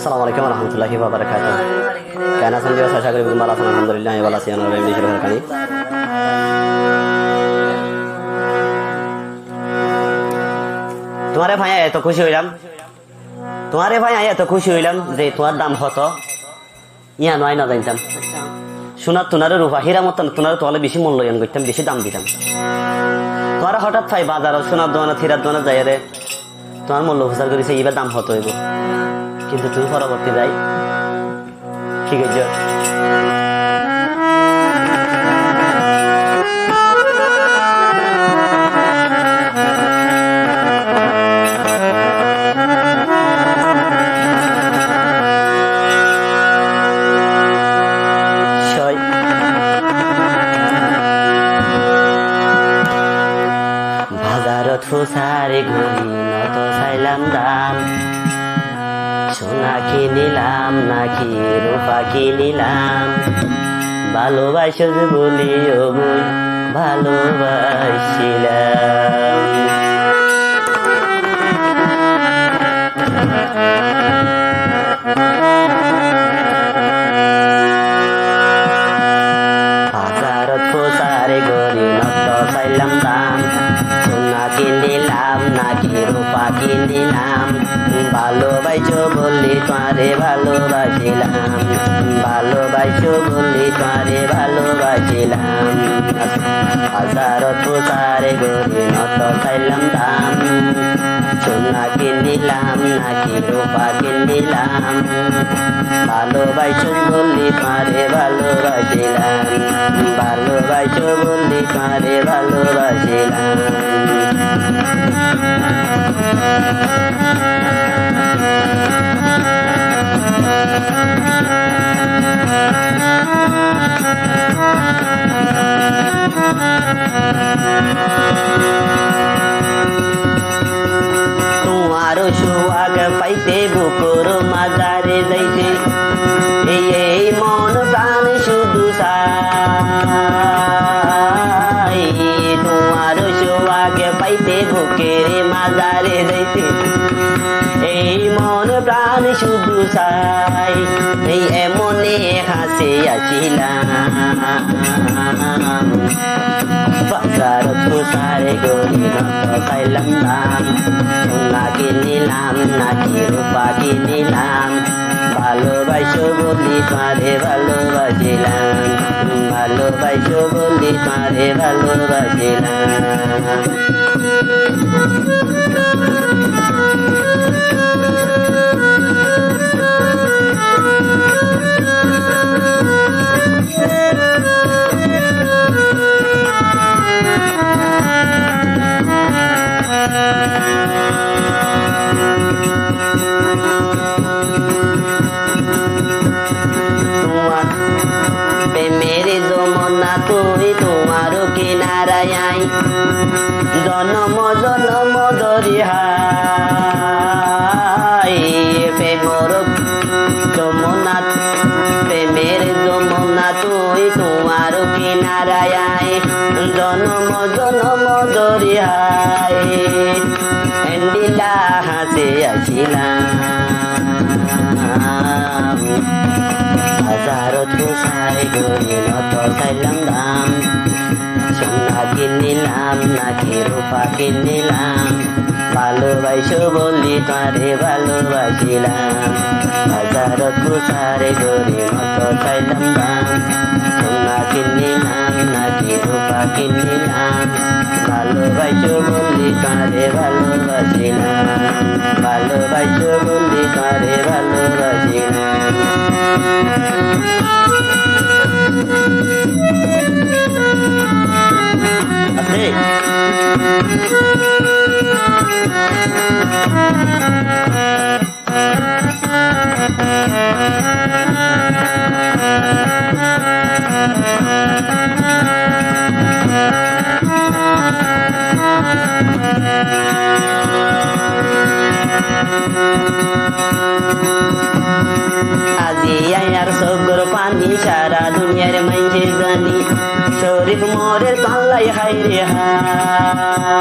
Assalamualaikum warahmatullahi wabarakatuh. Karena sendiri saya syukur berterima kasih alhamdulillah ya wala siyana wa bihi kani. তোমারে ভাই এত খুশি হইলাম যে তোমার দাম কত ইয়া নয় না জানতাম সোনার তোনারে রূপা হীরা মতন তোনারে তোলে বেশি মূল্যায়ন করতাম বেশি দাম দিতাম তোমার হঠাৎ পাই বাজার সোনার দোকানে হীরার দোকানে যাই রে তোমার মূল্য প্রচার করেছে এবার দাম কত হইব কিন্তু তুমি পরবর্তী যাই ঠিক আছে সারে ঘড়ি নত চাইলাম দাম সোনা কিনিলাম নাকি রূপা কিনিলাম ভালোবাসো বলি ও বই ভালোবাসিলাম বাজারত সারে ঘড়ি নত চাইলাম দাম কিনিলাম নাকি রূপা কিনিলাম ভালোবাসো বললি তোমারে ভালোবাসিলাম ভালোবাসো বললি তোমারে ভালোবাসিলাম হাজারত সারে গরি নত চাইলাম দাম সোনা কিনিলাম নাকি রূপা কিনিলাম ভালোবাসো বললি তোমারে ভালোবাসিলাম ভালোবাসো বললি তোমারে ভালোবাসিলাম তোমার সুয়াগ পাইতে বুকুর মাজারে যাইতে এই মন প্রাণ শুধু চাই তোমার সুয়াগ পাইতে বুকের মাজারে যাইতে এই মন প্রাণ শুধু চাই এই এমনে হাসে আসিলাম বাজারত সারে গরি নত চাইলাম দাম সোনা কিনিলাম নাকি রূপা কিনিলাম ভালোবাসো বলি তোমারে ভালোবাসিলাম ভালোবাসো বলি তোমারে ভালোবাসিলাম মেরে যমুনা তুই তোমারও কিনারায় জনম জনম দরিহাই প্রেমর যমুনা প্রেমের যমুনা তুই তোমারও কিনারায় জনম জনম দরিহাই এন্ডিলা হাসে আসিলাম হাজারত সারে গরি নত চাইলাম দাম সোনা কিনিলাম নাকি রূপা কিনিলাম ভালোবাসো বলি তোমারে ভালোবাসিলাম হাজারত সারে গরি নত চাইলাম দাম সোনা কিনিলাম নাকি রূপা কিনিলাম ভালোবাসো বলি তোমারে ভালোবাসিলাম ভালোবাসো বলি তোমারে ভালোবাসিলাম আছে আজি আয়ার সগর পানি সারা দুনিয়ার মাঝে জানি শরীফ মোরের পাল্লাই হাই রে হাই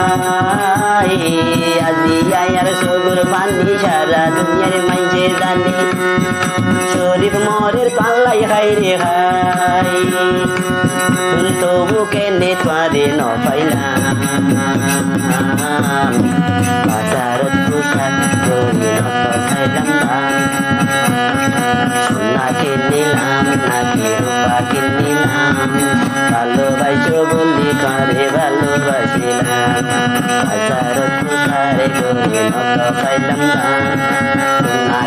আজি আয়ার সগর পানি সারা দুনিয়ার মাঝে জানি শরীফ মরের পাল্লাই হাই রে হাই তবু কেনে তোয়ারে ন পাইলাম বাজারত পোশাক করি নত খাইলাম দাম সোনা কিনিলাম নাকি রূপা কিনিলাম ভালোবাসো বলি তোরে ভালোবাসিলাম বাজারত পোশাক করি নত খাইলাম দাম সোনা